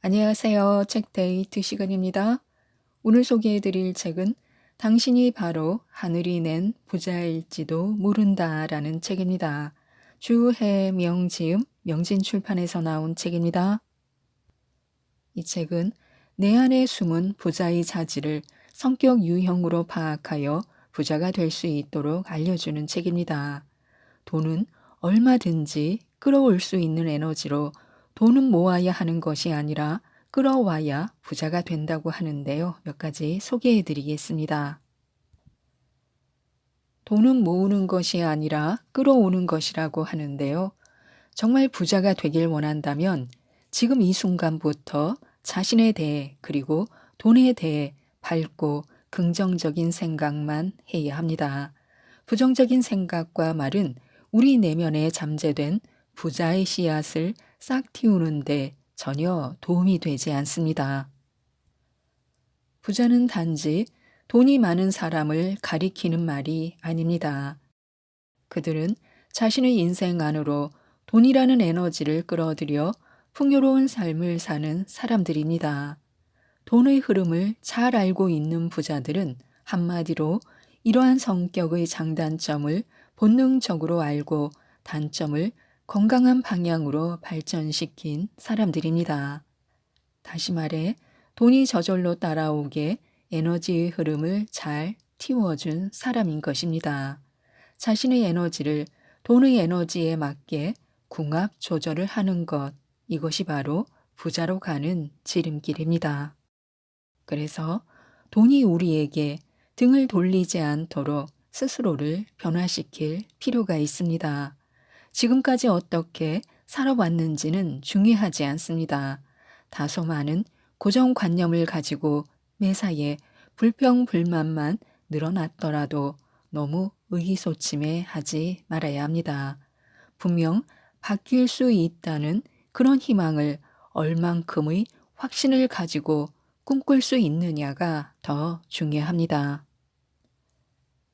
안녕하세요. 책데이트 시간입니다. 오늘 소개해드릴 책은 당신이 바로 하늘이 낸 부자일지도 모른다라는 책입니다. 주해명 지음 명진출판에서 나온 책입니다. 이 책은 내 안에 숨은 부자의 자질을 성격 유형으로 파악하여 부자가 될 수 있도록 알려주는 책입니다. 돈은 얼마든지 끌어올 수 있는 에너지로 돈은 모아야 하는 것이 아니라 끌어와야 부자가 된다고 하는데요. 몇 가지 소개해 드리겠습니다. 돈은 모으는 것이 아니라 끌어오는 것이라고 하는데요. 정말 부자가 되길 원한다면 지금 이 순간부터 자신에 대해 그리고 돈에 대해 밝고 긍정적인 생각만 해야 합니다. 부정적인 생각과 말은 우리 내면에 잠재된 부자의 씨앗을 싹 틔우는데 전혀 도움이 되지 않습니다. 부자는 단지 돈이 많은 사람을 가리키는 말이 아닙니다. 그들은 자신의 인생 안으로 돈이라는 에너지를 끌어들여 풍요로운 삶을 사는 사람들입니다. 돈의 흐름을 잘 알고 있는 부자들은 한마디로 이러한 성격의 장단점을 본능적으로 알고 단점을 건강한 방향으로 발전시킨 사람들입니다. 다시 말해, 돈이 저절로 따라오게 에너지의 흐름을 잘 틔워준 사람인 것입니다. 자신의 에너지를 돈의 에너지에 맞게 궁합 조절을 하는 것, 이것이 바로 부자로 가는 지름길입니다. 그래서 돈이 우리에게 등을 돌리지 않도록 스스로를 변화시킬 필요가 있습니다. 지금까지 어떻게 살아왔는지는 중요하지 않습니다. 다소 많은 고정관념을 가지고 매사에 불평불만만 늘어났더라도 너무 의기소침해 하지 말아야 합니다. 분명 바뀔 수 있다는 그런 희망을 얼만큼의 확신을 가지고 꿈꿀 수 있느냐가 더 중요합니다.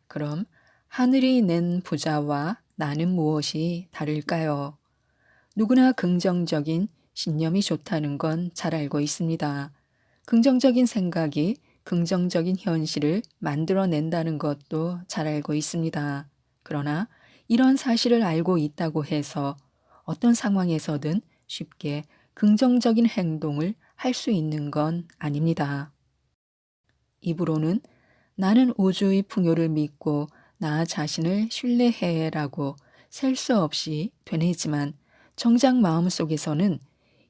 그럼 하늘이 낸 부자와 나는 무엇이 다를까요? 누구나 긍정적인 신념이 좋다는 건 잘 알고 있습니다. 긍정적인 생각이 긍정적인 현실을 만들어낸다는 것도 잘 알고 있습니다. 그러나 이런 사실을 알고 있다고 해서 어떤 상황에서든 쉽게 긍정적인 행동을 할 수 있는 건 아닙니다. 입으로는 나는 우주의 풍요를 믿고 나 자신을 신뢰해라고 셀 수 없이 되뇌지만 정작 마음속에서는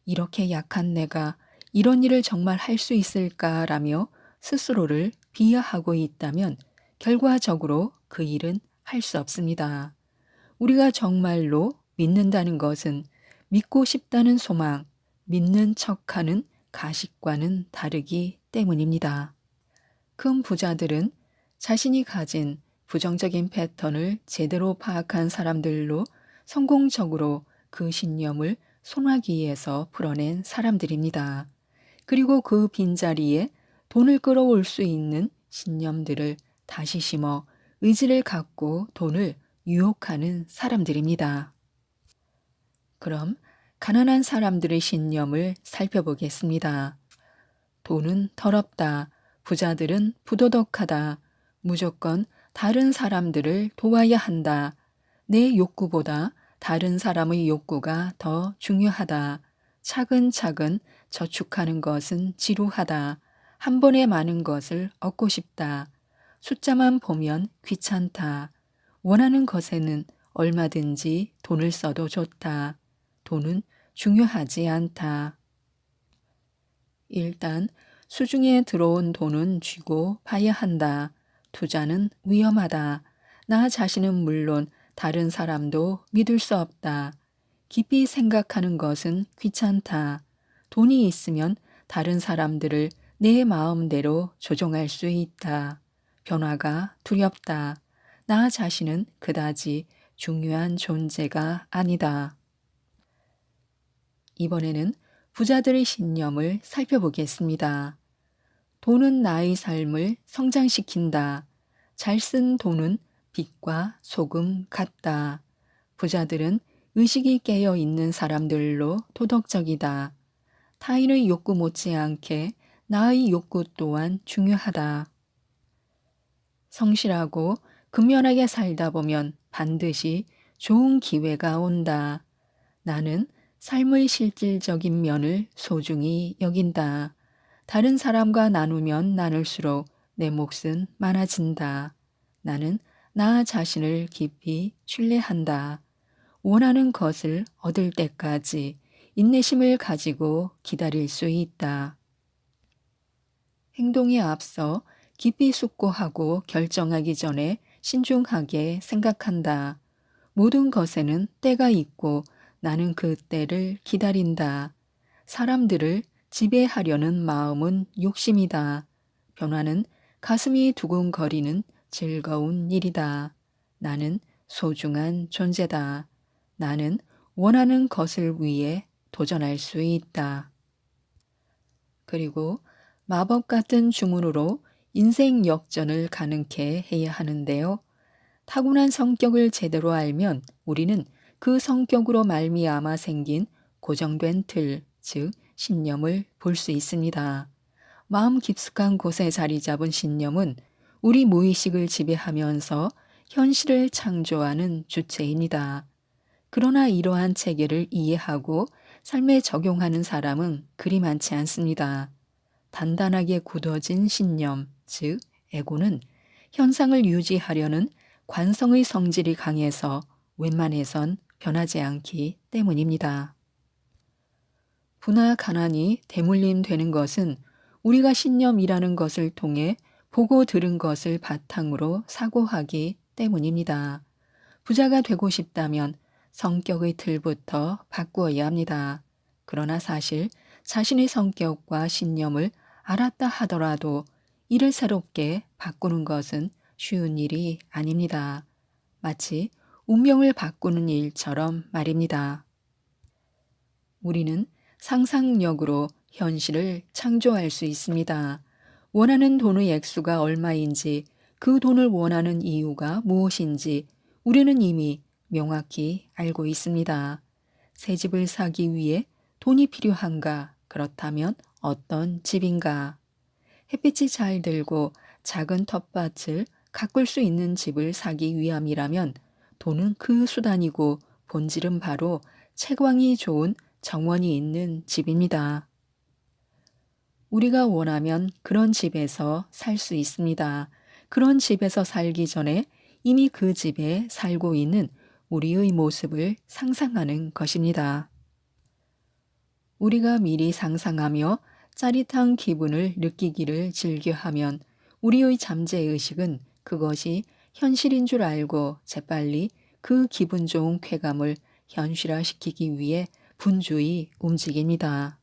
이렇게 약한 내가 이런 일을 정말 할 수 있을까라며 스스로를 비하하고 있다면 결과적으로 그 일은 할 수 없습니다. 우리가 정말로 믿는다는 것은 믿고 싶다는 소망, 믿는 척하는 가식과는 다르기 때문입니다. 큰 부자들은 자신이 가진 부정적인 패턴을 제대로 파악한 사람들로 성공적으로 그 신념을 소나기에서 풀어낸 사람들입니다. 그리고 그 빈자리에 돈을 끌어올 수 있는 신념들을 다시 심어 의지를 갖고 돈을 유혹하는 사람들입니다. 그럼 가난한 사람들의 신념을 살펴보겠습니다. 돈은 더럽다. 부자들은 부도덕하다. 무조건 다른 사람들을 도와야 한다. 내 욕구보다 다른 사람의 욕구가 더 중요하다. 차근차근 저축하는 것은 지루하다. 한 번에 많은 것을 얻고 싶다. 숫자만 보면 귀찮다. 원하는 것에는 얼마든지 돈을 써도 좋다. 돈은 중요하지 않다. 일단 수중에 들어온 돈은 쥐고 봐야 한다. 투자는 위험하다. 나 자신은 물론 다른 사람도 믿을 수 없다. 깊이 생각하는 것은 귀찮다. 돈이 있으면 다른 사람들을 내 마음대로 조종할 수 있다. 변화가 두렵다. 나 자신은 그다지 중요한 존재가 아니다. 이번에는 부자들의 신념을 살펴보겠습니다. 돈은 나의 삶을 성장시킨다. 잘 쓴 돈은 빛과 소금 같다. 부자들은 의식이 깨어 있는 사람들로 도덕적이다. 타인의 욕구 못지않게 나의 욕구 또한 중요하다. 성실하고 근면하게 살다 보면 반드시 좋은 기회가 온다. 나는 삶의 실질적인 면을 소중히 여긴다. 다른 사람과 나누면 나눌수록 내 몫은 많아진다. 나는 나 자신을 깊이 신뢰한다. 원하는 것을 얻을 때까지 인내심을 가지고 기다릴 수 있다. 행동에 앞서 깊이 숙고하고 결정하기 전에 신중하게 생각한다. 모든 것에는 때가 있고 나는 그 때를 기다린다. 사람들을 지배하려는 마음은 욕심이다. 변화는 가슴이 두근거리는 즐거운 일이다. 나는 소중한 존재다. 나는 원하는 것을 위해 도전할 수 있다. 그리고 마법 같은 주문으로 인생 역전을 가능케 해야 하는데요. 타고난 성격을 제대로 알면 우리는 그 성격으로 말미암아 생긴 고정된 틀, 즉 신념을 볼 수 있습니다. 마음 깊숙한 곳에 자리 잡은 신념은 우리 무의식을 지배하면서 현실을 창조하는 주체입니다. 그러나 이러한 체계를 이해하고 삶에 적용하는 사람은 그리 많지 않습니다. 단단하게 굳어진 신념, 즉 에고는 현상을 유지하려는 관성의 성질이 강해서 웬만해선 변하지 않기 때문입니다. 부나 가난이 대물림되는 것은 우리가 신념이라는 것을 통해 보고 들은 것을 바탕으로 사고하기 때문입니다. 부자가 되고 싶다면 성격의 틀부터 바꾸어야 합니다. 그러나 사실 자신의 성격과 신념을 알았다 하더라도 이를 새롭게 바꾸는 것은 쉬운 일이 아닙니다. 마치 운명을 바꾸는 일처럼 말입니다. 우리는 상상력으로 현실을 창조할 수 있습니다. 원하는 돈의 액수가 얼마인지, 그 돈을 원하는 이유가 무엇인지 우리는 이미 명확히 알고 있습니다. 새 집을 사기 위해 돈이 필요한가? 그렇다면 어떤 집인가? 햇빛이 잘 들고 작은 텃밭을 가꿀 수 있는 집을 사기 위함이라면 돈은 그 수단이고 본질은 바로 채광이 좋은 정원이 있는 집입니다. 우리가 원하면 그런 집에서 살 수 있습니다. 그런 집에서 살기 전에 이미 그 집에 살고 있는 우리의 모습을 상상하는 것입니다. 우리가 미리 상상하며 짜릿한 기분을 느끼기를 즐겨하면 우리의 잠재의식은 그것이 현실인 줄 알고 재빨리 그 기분 좋은 쾌감을 현실화시키기 위해 분주히 움직입니다.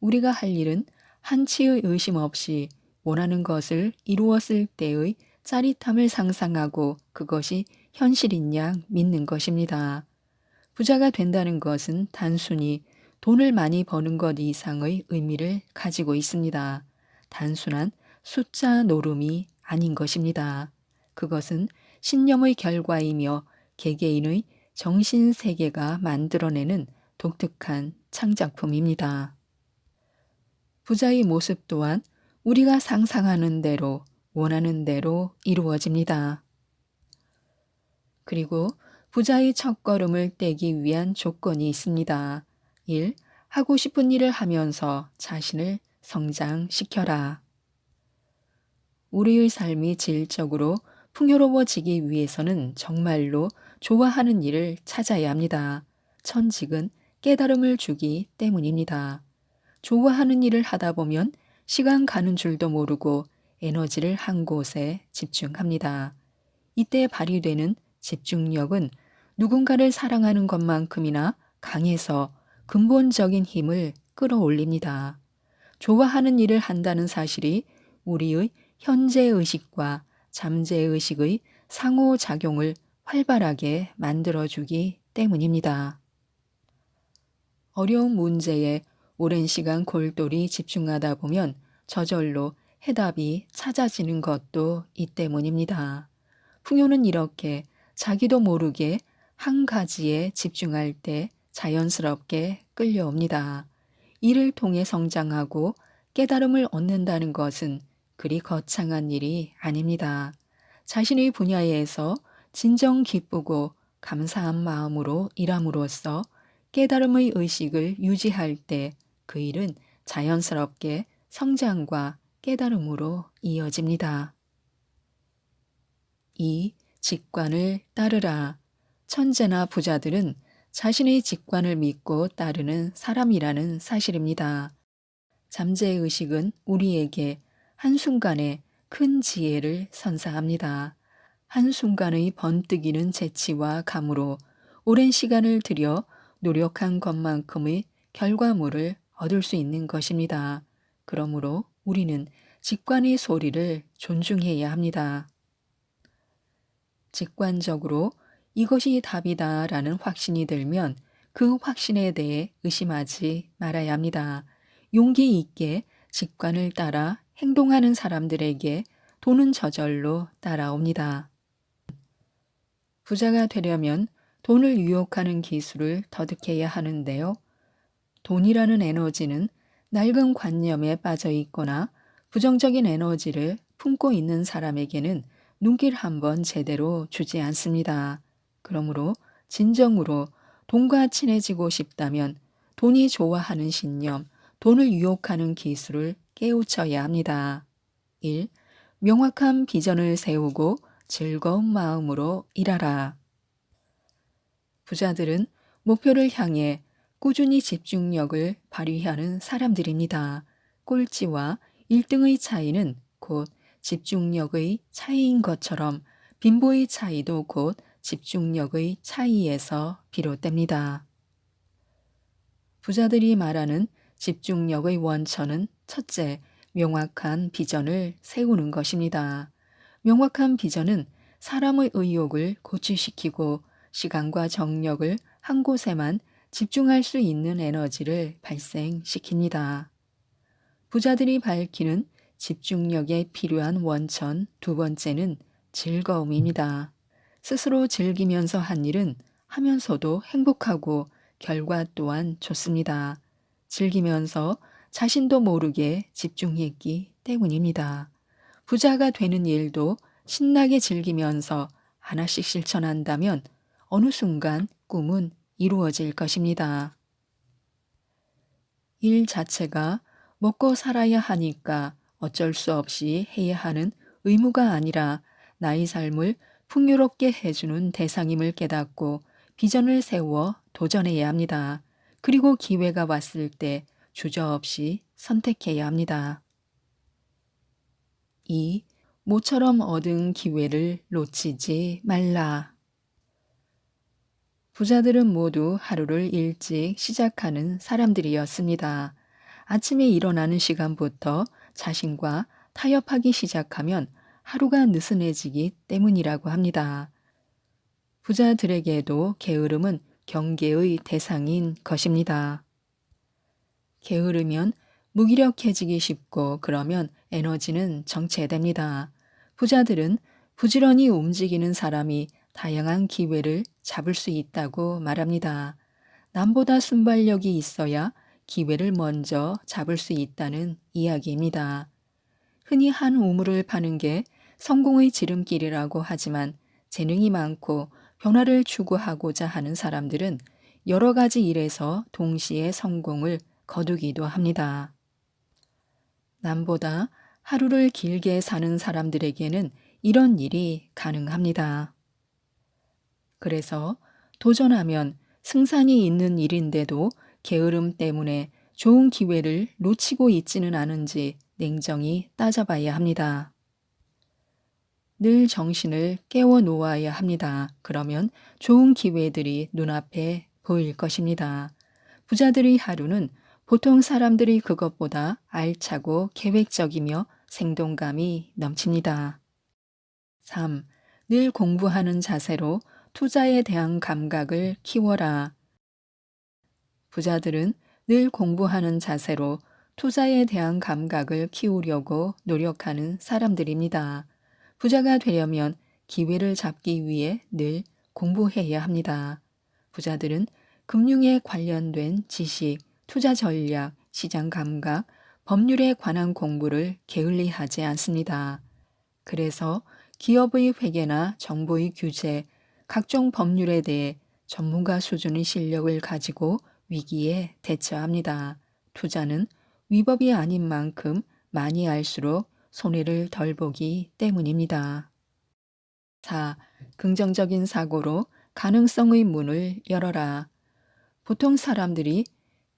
우리가 할 일은 한치의 의심 없이 원하는 것을 이루었을 때의 짜릿함을 상상하고 그것이 현실인 양 믿는 것입니다. 부자가 된다는 것은 단순히 돈을 많이 버는 것 이상의 의미를 가지고 있습니다. 단순한 숫자 노름이 아닌 것입니다. 그것은 신념의 결과이며 개개인의 정신 세계가 만들어내는 독특한 창작품입니다. 부자의 모습 또한 우리가 상상하는 대로 원하는 대로 이루어집니다. 그리고 부자의 첫걸음을 떼기 위한 조건이 있습니다. 1. 하고 싶은 일을 하면서 자신을 성장시켜라. 우리의 삶이 질적으로 풍요로워지기 위해서는 정말로 좋아하는 일을 찾아야 합니다. 천직은 깨달음을 주기 때문입니다. 좋아하는 일을 하다 보면 시간 가는 줄도 모르고 에너지를 한 곳에 집중합니다. 이때 발휘되는 집중력은 누군가를 사랑하는 것만큼이나 강해서 근본적인 힘을 끌어올립니다. 좋아하는 일을 한다는 사실이 우리의 현재의식과 잠재의식의 상호작용을 활발하게 만들어주기 때문입니다. 어려운 문제에 오랜 시간 골똘히 집중하다 보면 저절로 해답이 찾아지는 것도 이 때문입니다. 풍요는 이렇게 자기도 모르게 한 가지에 집중할 때 자연스럽게 끌려옵니다. 이를 통해 성장하고 깨달음을 얻는다는 것은 그리 거창한 일이 아닙니다. 자신의 분야에서 진정 기쁘고 감사한 마음으로 일함으로써 깨달음의 의식을 유지할 때 그 일은 자연스럽게 성장과 깨달음으로 이어집니다. 2. 직관을 따르라. 천재나 부자들은 자신의 직관을 믿고 따르는 사람이라는 사실입니다. 잠재의식은 우리에게 한순간에 큰 지혜를 선사합니다. 한순간의 번뜩이는 재치와 감으로 오랜 시간을 들여 노력한 것만큼의 결과물을 얻을 수 있는 것입니다. 그러므로 우리는 직관의 소리를 존중해야 합니다. 직관적으로 이것이 답이다라는 확신이 들면 그 확신에 대해 의심하지 말아야 합니다. 용기 있게 직관을 따라 행동하는 사람들에게 돈은 저절로 따라옵니다. 부자가 되려면 돈을 유혹하는 기술을 터득해야 하는데요. 돈이라는 에너지는 낡은 관념에 빠져 있거나 부정적인 에너지를 품고 있는 사람에게는 눈길 한번 제대로 주지 않습니다. 그러므로 진정으로 돈과 친해지고 싶다면 돈이 좋아하는 신념, 돈을 유혹하는 기술을 깨우쳐야 합니다. 1. 명확한 비전을 세우고 즐거운 마음으로 일하라. 부자들은 목표를 향해 꾸준히 집중력을 발휘하는 사람들입니다. 꼴찌와 1등의 차이는 곧 집중력의 차이인 것처럼 빈부의 차이도 곧 집중력의 차이에서 비롯됩니다. 부자들이 말하는 집중력의 원천은 첫째, 명확한 비전을 세우는 것입니다. 명확한 비전은 사람의 의욕을 고취시키고 시간과 정력을 한 곳에만 집중할 수 있는 에너지를 발생시킵니다. 부자들이 밝히는 집중력에 필요한 원천 두 번째는 즐거움입니다. 스스로 즐기면서 한 일은 하면서도 행복하고 결과 또한 좋습니다. 즐기면서 자신도 모르게 집중했기 때문입니다. 부자가 되는 일도 신나게 즐기면서 하나씩 실천한다면 어느 순간 꿈은 이루어질 것입니다. 일 자체가 먹고 살아야 하니까 어쩔 수 없이 해야 하는 의무가 아니라 나의 삶을 풍요롭게 해주는 대상임을 깨닫고 비전을 세워 도전해야 합니다. 그리고 기회가 왔을 때 주저없이 선택해야 합니다. 2. 모처럼 얻은 기회를 놓치지 말라. 부자들은 모두 하루를 일찍 시작하는 사람들이었습니다. 아침에 일어나는 시간부터 자신과 타협하기 시작하면 하루가 느슨해지기 때문이라고 합니다. 부자들에게도 게으름은 경계의 대상인 것입니다. 게으르면 무기력해지기 쉽고 그러면 에너지는 정체됩니다. 부자들은 부지런히 움직이는 사람이 다양한 기회를 잡을 수 있다고 말합니다. 남보다 순발력이 있어야 기회를 먼저 잡을 수 있다는 이야기입니다. 흔히 한 우물을 파는 게 성공의 지름길이라고 하지만 재능이 많고 변화를 추구하고자 하는 사람들은 여러 가지 일에서 동시에 성공을 거두기도 합니다. 남보다 하루를 길게 사는 사람들에게는 이런 일이 가능합니다. 그래서 도전하면 승산이 있는 일인데도 게으름 때문에 좋은 기회를 놓치고 있지는 않은지 냉정히 따져봐야 합니다. 늘 정신을 깨워 놓아야 합니다. 그러면 좋은 기회들이 눈앞에 보일 것입니다. 부자들의 하루는 보통 사람들이 그것보다 알차고 계획적이며 생동감이 넘칩니다. 3. 늘 공부하는 자세로 투자에 대한 감각을 키워라. 부자들은 늘 공부하는 자세로 투자에 대한 감각을 키우려고 노력하는 사람들입니다. 부자가 되려면 기회를 잡기 위해 늘 공부해야 합니다. 부자들은 금융에 관련된 지식, 투자 전략, 시장 감각, 법률에 관한 공부를 게을리하지 않습니다. 그래서 기업의 회계나 정부의 규제, 각종 법률에 대해 전문가 수준의 실력을 가지고 위기에 대처합니다. 투자는 위법이 아닌 만큼 많이 알수록 손해를 덜 보기 때문입니다. 4. 긍정적인 사고로 가능성의 문을 열어라. 보통 사람들이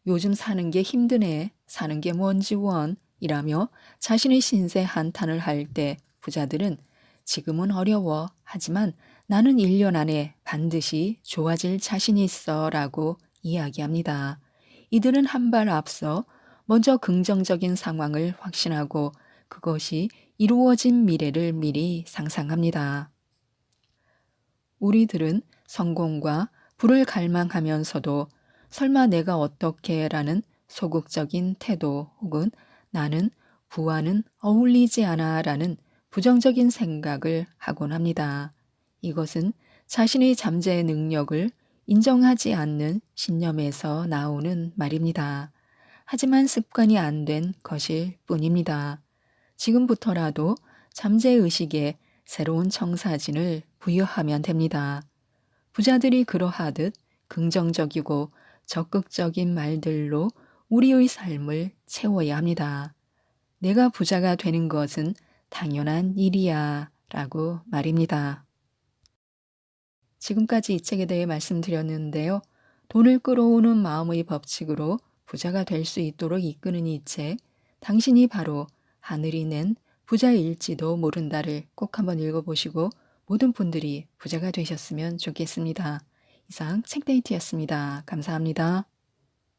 요즘 사는 게 힘드네, 사는 게 뭔지 원, 이라며 자신의 신세 한탄을 할 때 부자들은 지금은 어려워, 하지만 나는 1년 안에 반드시 좋아질 자신이 있어 라고 이야기합니다. 이들은 한 발 앞서 먼저 긍정적인 상황을 확신하고 그것이 이루어진 미래를 미리 상상합니다. 우리들은 성공과 부를 갈망하면서도 설마 내가 어떻게 라는 소극적인 태도 혹은 나는 부와는 어울리지 않아 라는 부정적인 생각을 하곤 합니다. 이것은 자신의 잠재의 능력을 인정하지 않는 신념에서 나오는 말입니다. 하지만 습관이 안 된 것일 뿐입니다. 지금부터라도 잠재의식에 새로운 청사진을 부여하면 됩니다. 부자들이 그러하듯 긍정적이고 적극적인 말들로 우리의 삶을 채워야 합니다. 내가 부자가 되는 것은 당연한 일이야 라고 말입니다. 지금까지 이 책에 대해 말씀드렸는데요. 돈을 끌어오는 마음의 법칙으로 부자가 될 수 있도록 이끄는 이 책, 당신이 바로 하늘이 낸 부자일지도 모른다를 꼭 한번 읽어보시고 모든 분들이 부자가 되셨으면 좋겠습니다. 이상 책데이트였습니다. 감사합니다.